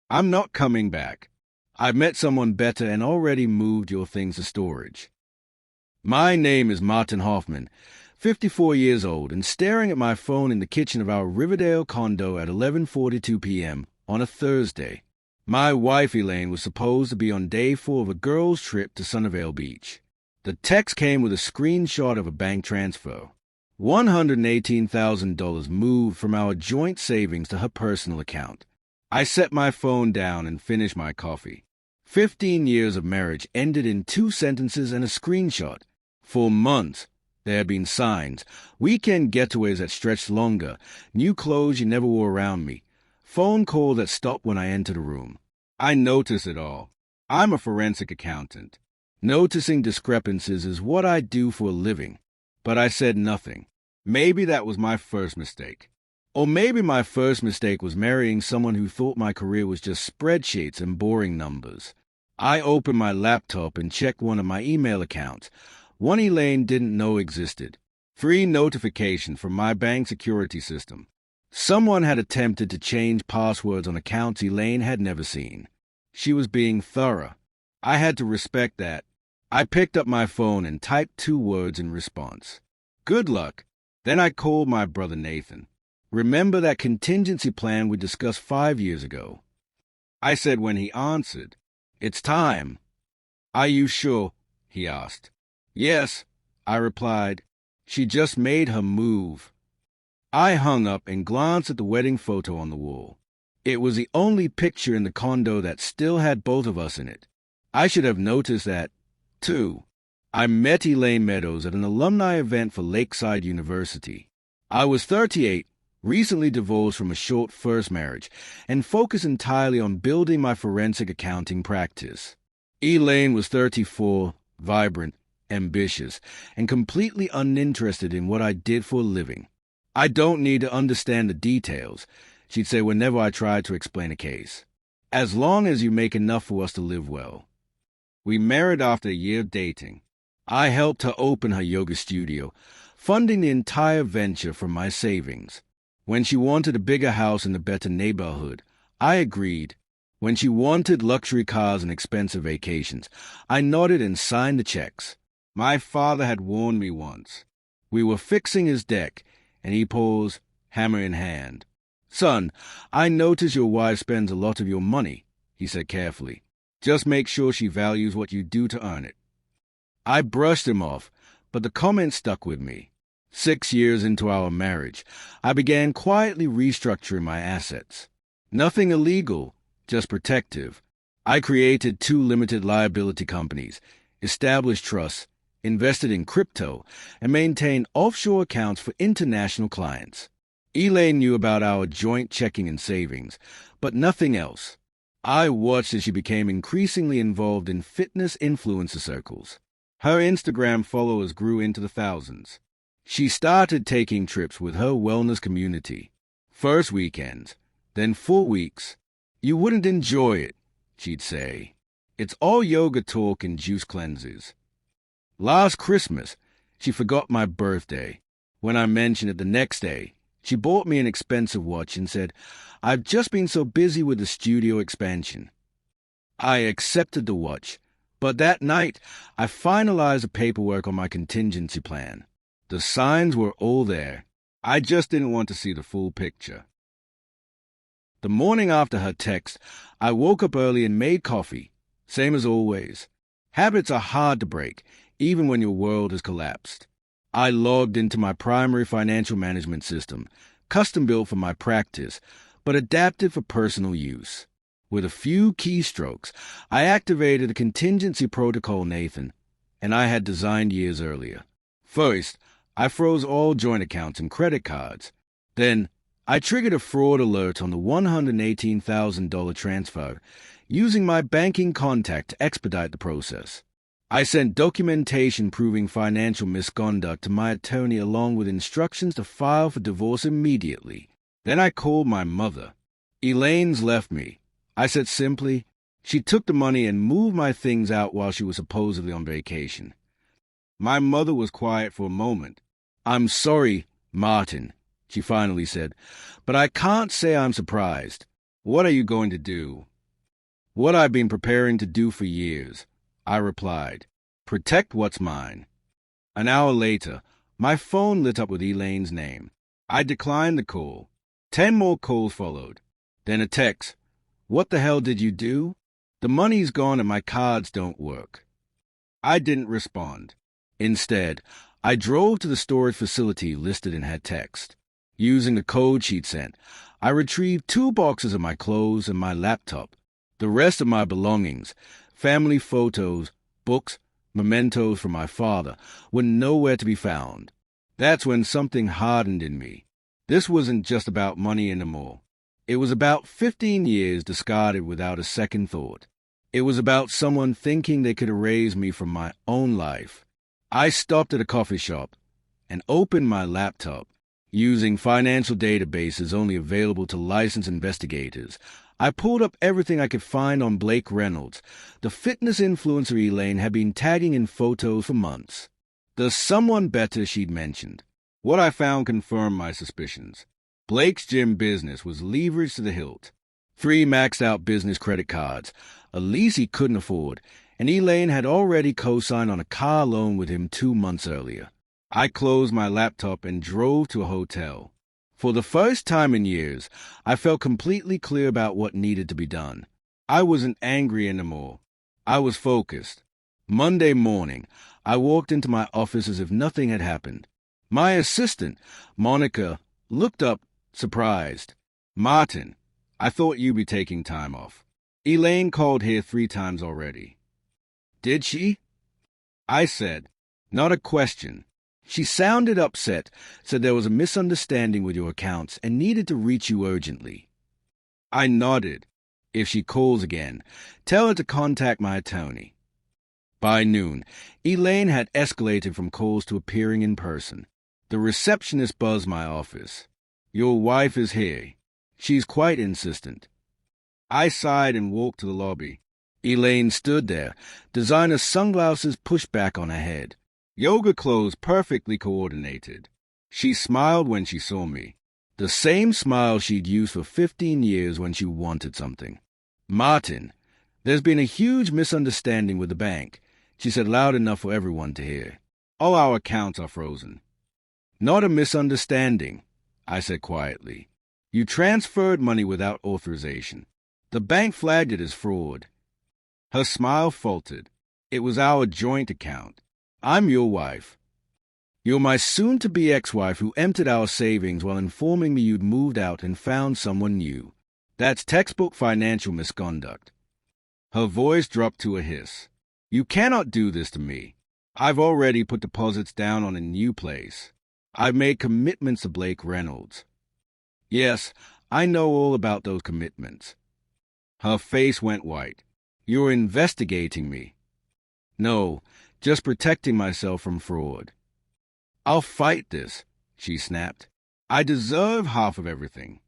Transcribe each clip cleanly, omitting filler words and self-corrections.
I'm not coming back. I've met someone better and already moved your things to storage. My name is Martin Hoffman, 54 years old, and staring at my phone in the kitchen of our Riverdale condo at 11:42 p.m. on a Thursday. My wife, Elaine, was supposed to be on day 4 of a girls' trip to Sunnyvale Beach. The text came with a screenshot of a bank transfer. $118,000 moved from our joint savings to her personal account. I set my phone down and finished my coffee. 15 years of marriage ended in 2 sentences and a screenshot. For months, there had been signs, weekend getaways that stretched longer, new clothes you never wore around me, phone call that stopped when I entered a room. I noticed it all. I'm a forensic accountant. Noticing discrepancies is what I do for a living. But I said nothing. Maybe that was my first mistake. Or maybe my first mistake was marrying someone who thought my career was just spreadsheets and boring numbers. I opened my laptop and checked one of my email accounts, one Elaine didn't know existed. 3 notifications from my bank security system. Someone had attempted to change passwords on accounts Elaine had never seen. She was being thorough. I had to respect that. I picked up my phone and typed 2 words in response. Good luck. Then I called my brother Nathan. Remember that contingency plan we discussed 5 years ago? I said when he answered, It's time. Are you sure? He asked. Yes, I replied. She just made her move. I hung up and glanced at the wedding photo on the wall. It was the only picture in the condo that still had both of us in it. I should have noticed that, too. I met Elaine Meadows at an alumni event for Lakeside University. I was 38, recently divorced from a short first marriage, and focused entirely on building my forensic accounting practice. Elaine was 34, vibrant, ambitious, and completely uninterested in what I did for a living. I don't need to understand the details, she'd say whenever I tried to explain a case. As long as you make enough for us to live well. We married after a year of dating. I helped her open her yoga studio, funding the entire venture from my savings. When she wanted a bigger house in a better neighborhood, I agreed. When she wanted luxury cars and expensive vacations, I nodded and signed the checks. My father had warned me once. We were fixing his deck, and he paused, hammer in hand. Son, I notice your wife spends a lot of your money, he said carefully. Just make sure she values what you do to earn it. I brushed him off, but the comment stuck with me. 6 years into our marriage, I began quietly restructuring my assets. Nothing illegal, just protective. I created 2 limited liability companies, established trusts, invested in crypto, and maintained offshore accounts for international clients. Elaine knew about our joint checking and savings, but nothing else. I watched as she became increasingly involved in fitness influencer circles. Her Instagram followers grew into the thousands. She started taking trips with her wellness community. First weekends, then 4 weeks. You wouldn't enjoy it, she'd say. It's all yoga talk and juice cleanses. Last Christmas, she forgot my birthday. When I mentioned it the next day, she bought me an expensive watch and said, I've just been so busy with the studio expansion. I accepted the watch, but that night I finalized the paperwork on my contingency plan. The signs were all there. I just didn't want to see the full picture. The morning after her text, I woke up early and made coffee, same as always. Habits are hard to break, even when your world has collapsed. I logged into my primary financial management system, custom-built for my practice, but adapted for personal use. With a few keystrokes, I activated a contingency protocol Nathan, and I had designed years earlier. First, I froze all joint accounts and credit cards. Then, I triggered a fraud alert on the $118,000 transfer, using my banking contact to expedite the process. I sent documentation proving financial misconduct to my attorney along with instructions to file for divorce immediately. Then I called my mother. Elaine's left me. I said simply, she took the money and moved my things out while she was supposedly on vacation. My mother was quiet for a moment. I'm sorry, Martin, she finally said, but I can't say I'm surprised. What are you going to do? What I've been preparing to do for years, I replied. Protect what's mine. An hour later, my phone lit up with Elaine's name. I declined the call. 10 more calls followed. Then a text. What the hell did you do? The money's gone and my cards don't work. I didn't respond. Instead, I drove to the storage facility listed in her text. Using the code she'd sent, I retrieved 2 boxes of my clothes and my laptop. The rest of my belongings, family photos, books, mementos from my father, were nowhere to be found. That's when something hardened in me. This wasn't just about money anymore. It was about 15 years discarded without a second thought. It was about someone thinking they could erase me from my own life. I stopped at a coffee shop and opened my laptop. Using financial databases only available to licensed investigators, I pulled up everything I could find on Blake Reynolds. The fitness influencer Elaine had been tagging in photos for months. The someone better she'd mentioned. What I found confirmed my suspicions. Blake's gym business was leveraged to the hilt. 3 maxed-out business credit cards, a lease he couldn't afford, and Elaine had already co-signed on a car loan with him 2 months earlier. I closed my laptop and drove to a hotel. For the first time in years, I felt completely clear about what needed to be done. I wasn't angry anymore. I was focused. Monday morning, I walked into my office as if nothing had happened. My assistant, Monica, looked up, surprised. Martin, I thought you'd be taking time off. Elaine called here 3 times already. Did she? I said, not a question. She sounded upset, said there was a misunderstanding with your accounts and needed to reach you urgently. I nodded. If she calls again, tell her to contact my attorney. By noon, Elaine had escalated from calls to appearing in person. The receptionist buzzed my office. Your wife is here. She's quite insistent. I sighed and walked to the lobby. Elaine stood there, designer sunglasses pushed back on her head. Yoga clothes perfectly coordinated. She smiled when she saw me. The same smile she'd used for 15 years when she wanted something. Martin, there's been a huge misunderstanding with the bank, she said loud enough for everyone to hear. All our accounts are frozen. Not a misunderstanding, I said quietly. You transferred money without authorization. The bank flagged it as fraud. Her smile faltered. It was our joint account. I'm your wife. You're my soon-to-be ex-wife who emptied our savings while informing me you'd moved out and found someone new. That's textbook financial misconduct. Her voice dropped to a hiss. You cannot do this to me. I've already put deposits down on a new place. I've made commitments to Blake Reynolds. Yes, I know all about those commitments. Her face went white. You're investigating me. No, just protecting myself from fraud. I'll fight this, she snapped. I deserve half of everything.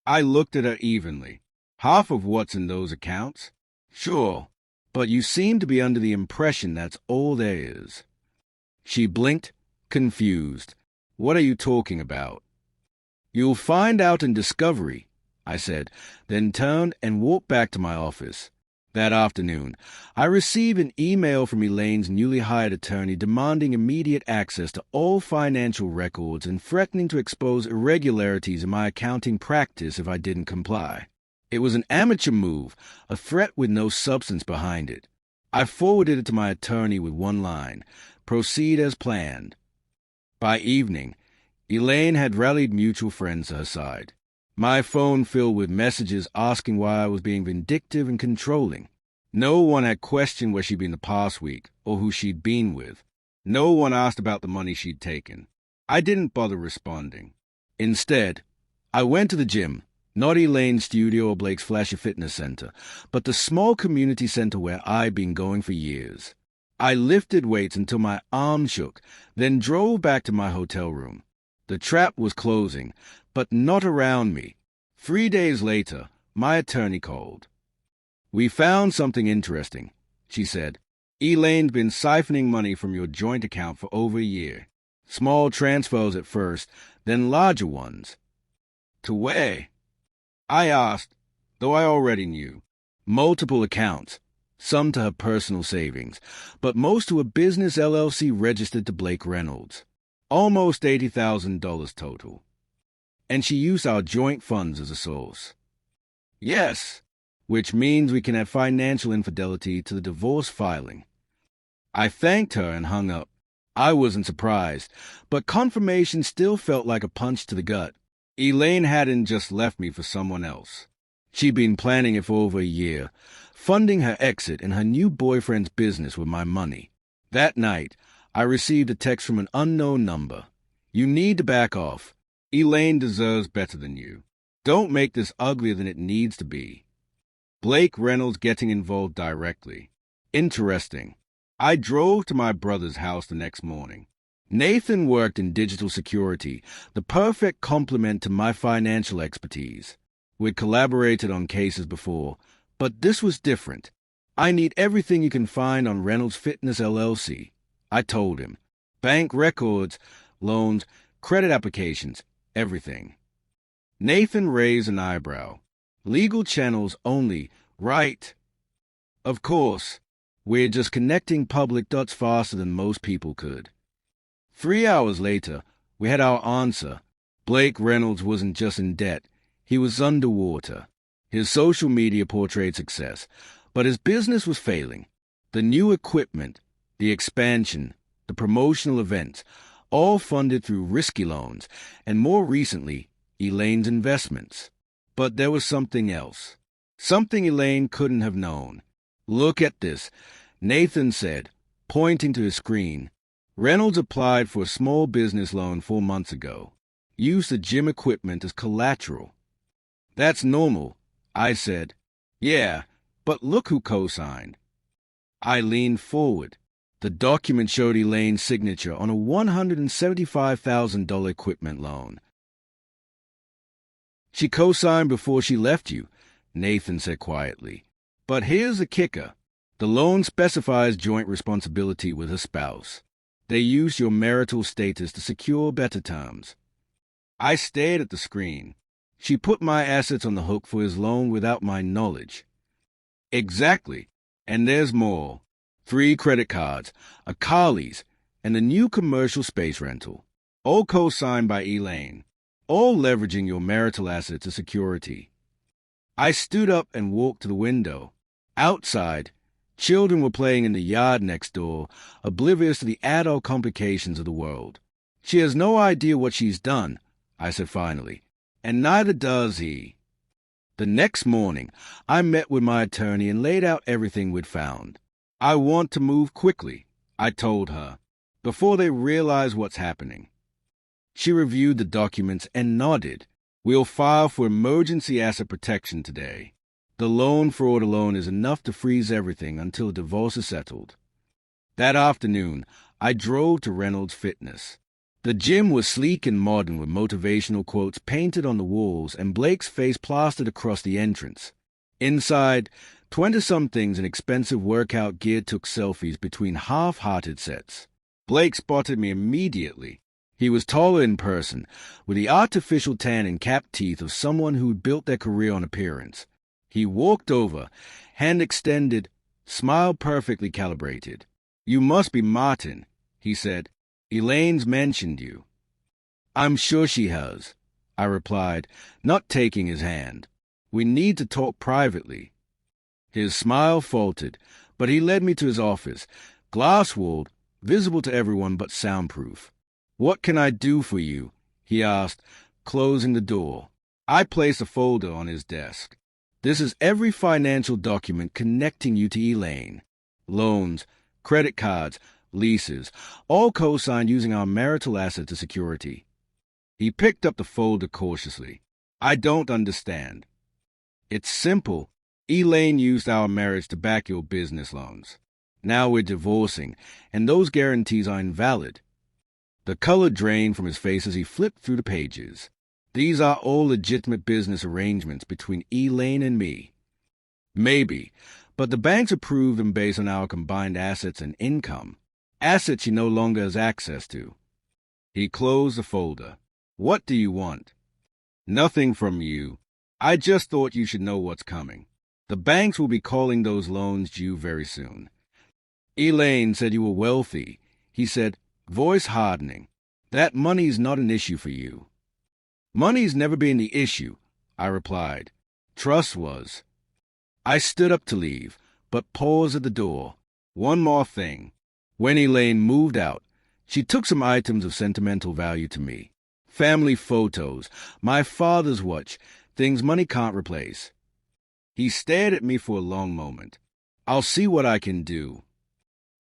I looked at her evenly. Half of what's in those accounts? Sure, but you seem to be under the impression that's all there is. She blinked, confused. What are you talking about? You'll find out in discovery, I said, then turned and walked back to my office. That afternoon, I received an email from Elaine's newly hired attorney demanding immediate access to all financial records and threatening to expose irregularities in my accounting practice if I didn't comply. It was an amateur move, a threat with no substance behind it. I forwarded it to my attorney with one line, proceed as planned. By evening, Elaine had rallied mutual friends to her side. My phone filled with messages asking why I was being vindictive and controlling. No one had questioned where she'd been the past week or who she'd been with. No one asked about the money she'd taken. I didn't bother responding. Instead, I went to the gym, not Elaine's studio or Blake's flashy fitness center, but the small community center where I'd been going for years. I lifted weights until my arm shook, then drove back to my hotel room. The trap was closing, but not around me. 3 days later, my attorney called. We found something interesting, she said. Elaine's been siphoning money from your joint account for over a year. Small transfers at first, then larger ones. To where? I asked, though I already knew. Multiple accounts, some to her personal savings, but most to a business LLC registered to Blake Reynolds. Almost $80,000 total. And she used our joint funds as a source. Yes, which means we can have financial infidelity to the divorce filing. I thanked her and hung up. I wasn't surprised, but confirmation still felt like a punch to the gut. Elaine hadn't just left me for someone else. She'd been planning it for over a year, funding her exit and her new boyfriend's business with my money. That night, I received a text from an unknown number. You need to back off. Elaine deserves better than you. Don't make this uglier than it needs to be. Blake Reynolds getting involved directly. Interesting. I drove to my brother's house the next morning. Nathan worked in digital security, the perfect complement to my financial expertise. We'd collaborated on cases before, but this was different. I need everything you can find on Reynolds Fitness LLC. I told him. Bank records, loans, credit applications, everything. Nathan raised an eyebrow. Legal channels only, right? Of course. We're just connecting public dots faster than most people could. 3 hours later, we had our answer. Blake Reynolds wasn't just in debt. He was underwater. His social media portrayed success, but his business was failing. The new equipment, the expansion, the promotional events, all funded through risky loans, and more recently, Elaine's investments. But there was something else. Something Elaine couldn't have known. Look at this, Nathan said, pointing to his screen. Reynolds applied for a small business loan 4 months ago. Used the gym equipment as collateral. That's normal, I said. Yeah, but look who co-signed. I leaned forward. The document showed Elaine's signature on a $175,000 equipment loan. She co-signed before she left you, Nathan said quietly. But here's the kicker. The loan specifies joint responsibility with her spouse. They use your marital status to secure better terms. I stared at the screen. She put my assets on the hook for his loan without my knowledge. Exactly. And there's more. 3 credit cards, a car lease, and a new commercial space rental. All co-signed by Elaine. All leveraging your marital assets as security. I stood up and walked to the window. Outside, children were playing in the yard next door, oblivious to the adult complications of the world. She has no idea what she's done, I said finally, and neither does he. The next morning, I met with my attorney and laid out everything we'd found. I want to move quickly, I told her, before they realize what's happening. She reviewed the documents and nodded. We'll file for emergency asset protection today. The loan fraud alone is enough to freeze everything until the divorce is settled. That afternoon, I drove to Reynolds Fitness. The gym was sleek and modern with motivational quotes painted on the walls and Blake's face plastered across the entrance. Inside, 20-somethings in expensive workout gear took selfies between half-hearted sets. Blake spotted me immediately. He was taller in person, with the artificial tan and capped teeth of someone who'd built their career on appearance. He walked over, hand extended, smile perfectly calibrated. You must be Martin, he said. Elaine's mentioned you. I'm sure she has, I replied, not taking his hand. We need to talk privately. His smile faltered, but he led me to his office, glass-walled, visible to everyone but soundproof. What can I do for you? He asked, closing the door. I placed a folder on his desk. This is every financial document connecting you to Elaine. Loans, credit cards, leases, all co-signed using our marital assets as security. He picked up the folder cautiously. I don't understand. It's simple. Elaine used our marriage to back your business loans. Now we're divorcing, and those guarantees are invalid. The color drained from his face as he flipped through the pages. These are all legitimate business arrangements between Elaine and me. Maybe, but the banks approved them based on our combined assets and income. Assets she no longer has access to. He closed the folder. What do you want? Nothing from you. I just thought you should know what's coming. The banks will be calling those loans due very soon. Elaine said you were wealthy. He said, voice hardening. That money's not an issue for you. Money's never been the issue, I replied. Trust was. I stood up to leave, but paused at the door. One more thing. When Elaine moved out, she took some items of sentimental value to me. Family photos, my father's watch, things money can't replace. He stared at me for a long moment. I'll see what I can do.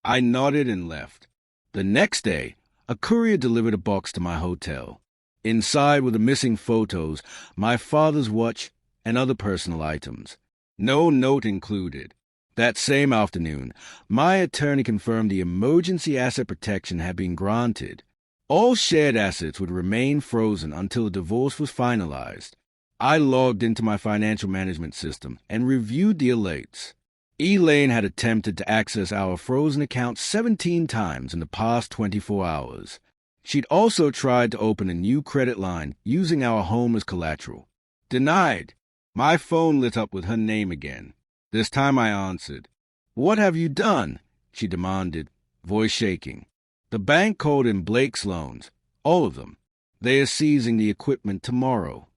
I nodded and left. The next day, a courier delivered a box to my hotel. Inside were the missing photos, my father's watch, and other personal items. No note included. That same afternoon, my attorney confirmed the emergency asset protection had been granted. All shared assets would remain frozen until the divorce was finalized. I logged into my financial management system and reviewed the alerts. Elaine had attempted to access our frozen account 17 times in the past 24 hours. She'd also tried to open a new credit line using our home as collateral. Denied. My phone lit up with her name again. This time I answered. What have you done? She demanded, voice shaking. The bank called in Blake's loans. All of them. They are seizing the equipment tomorrow.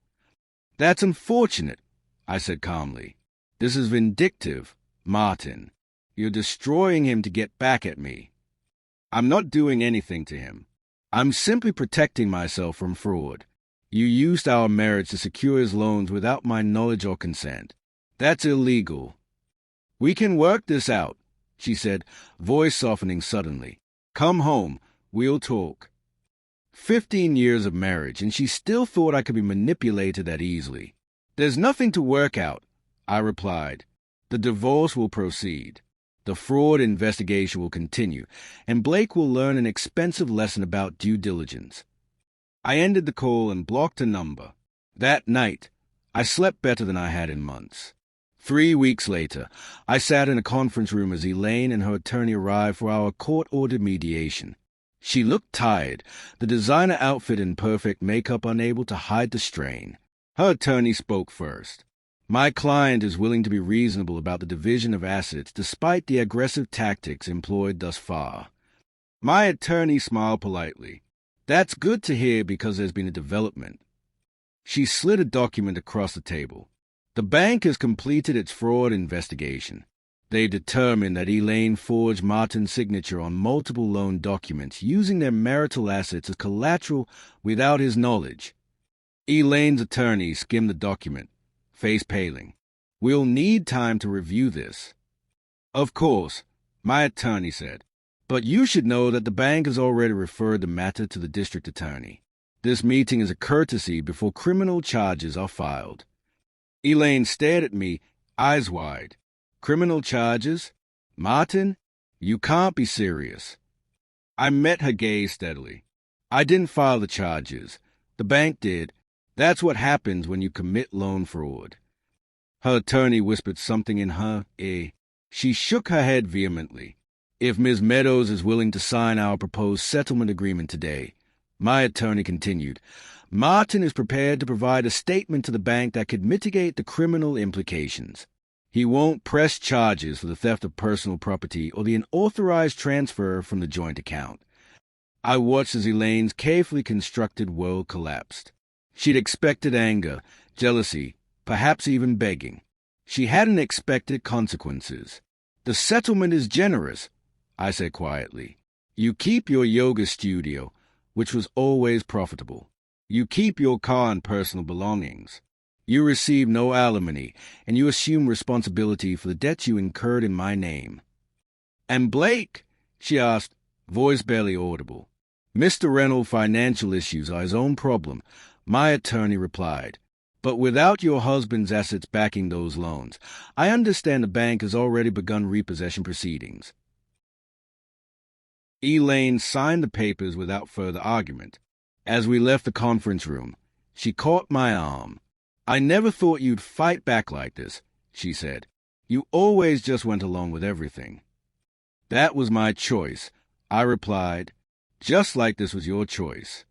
That's unfortunate, I said calmly. This is vindictive, Martin. You're destroying him to get back at me. I'm not doing anything to him. I'm simply protecting myself from fraud. You used our marriage to secure his loans without my knowledge or consent. That's illegal. We can work this out, she said, voice softening suddenly. Come home. We'll talk. 15 years of marriage, and she still thought I could be manipulated that easily. There's nothing to work out, I replied. The divorce will proceed. The fraud investigation will continue, and Blake will learn an expensive lesson about due diligence. I ended the call and blocked a number. That night, I slept better than I had in months. 3 weeks later, I sat in a conference room as Elaine and her attorney arrived for our court-ordered mediation. She looked tired, the designer outfit in perfect makeup unable to hide the strain. Her attorney spoke first. My client is willing to be reasonable about the division of assets despite the aggressive tactics employed thus far. My attorney smiled politely. That's good to hear because there's been a development. She slid a document across the table. The bank has completed its fraud investigation. They determined that Elaine forged Martin's signature on multiple loan documents using their marital assets as collateral without his knowledge. Elaine's attorney skimmed the document, face paling. We'll need time to review this. Of course, my attorney said, but you should know that the bank has already referred the matter to the district attorney. This meeting is a courtesy before criminal charges are filed. Elaine stared at me, eyes wide. Criminal charges? Martin? You can't be serious. I met her gaze steadily. I didn't file the charges. The bank did. That's what happens when you commit loan fraud. Her attorney whispered something in her ear. She shook her head vehemently. If Ms. Meadows is willing to sign our proposed settlement agreement today, my attorney continued, Martin is prepared to provide a statement to the bank that could mitigate the criminal implications. He won't press charges for the theft of personal property or the unauthorized transfer from the joint account. I watched as Elaine's carefully constructed world collapsed. She'd expected anger, jealousy, perhaps even begging. She hadn't expected consequences. The settlement is generous, I said quietly. You keep your yoga studio, which was always profitable. You keep your car and personal belongings. You receive no alimony, and you assume responsibility for the debts you incurred in my name. And Blake? She asked, voice barely audible. Mr. Reynolds' financial issues are his own problem, my attorney replied. But without your husband's assets backing those loans, I understand the bank has already begun repossession proceedings. Elaine signed the papers without further argument. As we left the conference room, she caught my arm. I never thought you'd fight back like this, she said. You always just went along with everything. That was my choice, I replied, just like this was your choice.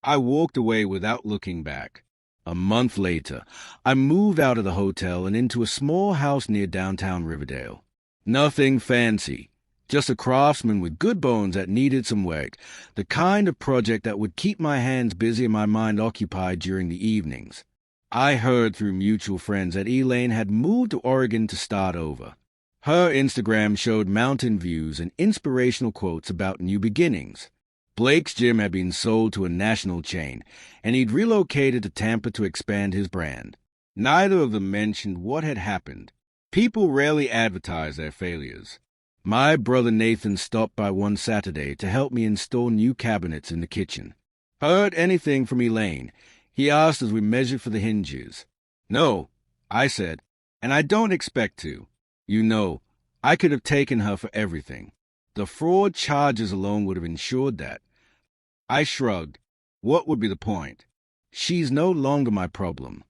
I walked away without looking back. A month later, I moved out of the hotel and into a small house near downtown Riverdale. Nothing fancy, just a craftsman with good bones that needed some work, the kind of project that would keep my hands busy and my mind occupied during the evenings. I heard through mutual friends that Elaine had moved to Oregon to start over. Her Instagram showed mountain views and inspirational quotes about new beginnings. Blake's gym had been sold to a national chain, and he'd relocated to Tampa to expand his brand. Neither of them mentioned what had happened. People rarely advertise their failures. My brother Nathan stopped by one Saturday to help me install new cabinets in the kitchen. Heard anything from Elaine? He asked as we measured for the hinges. No, I said, and I don't expect to. You know, I could have taken her for everything. The fraud charges alone would have ensured that. I shrugged. What would be the point? She's no longer my problem.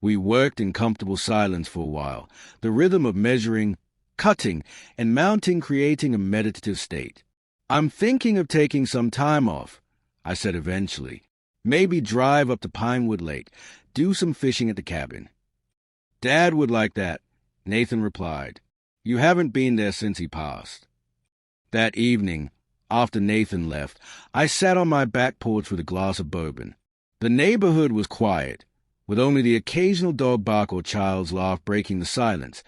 We worked in comfortable silence for a while, the rhythm of measuring, cutting, and mounting creating a meditative state. I'm thinking of taking some time off, I said eventually. Maybe drive up to Pinewood Lake, do some fishing at the cabin. Dad would like that, Nathan replied. You haven't been there since he passed. That evening, after Nathan left, I sat on my back porch with a glass of bourbon. The neighborhood was quiet, with only the occasional dog bark or child's laugh breaking the silence,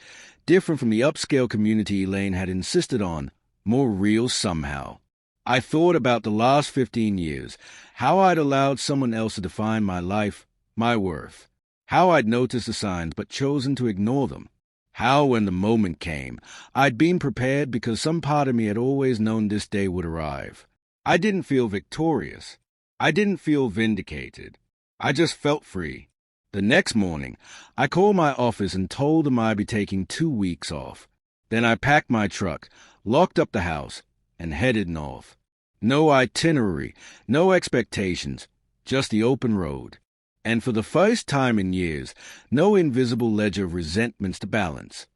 different from the upscale community Elaine had insisted on, more real somehow. I thought about the last 15 years, how I'd allowed someone else to define my life, my worth, how I'd noticed the signs but chosen to ignore them. How, when the moment came, I'd been prepared because some part of me had always known this day would arrive. I didn't feel victorious. I didn't feel vindicated. I just felt free. The next morning, I called my office and told them I'd be taking 2 weeks off. Then I packed my truck, locked up the house, and headed north. No itinerary, no expectations, just the open road. And for the first time in years, no invisible ledger of resentments to balance.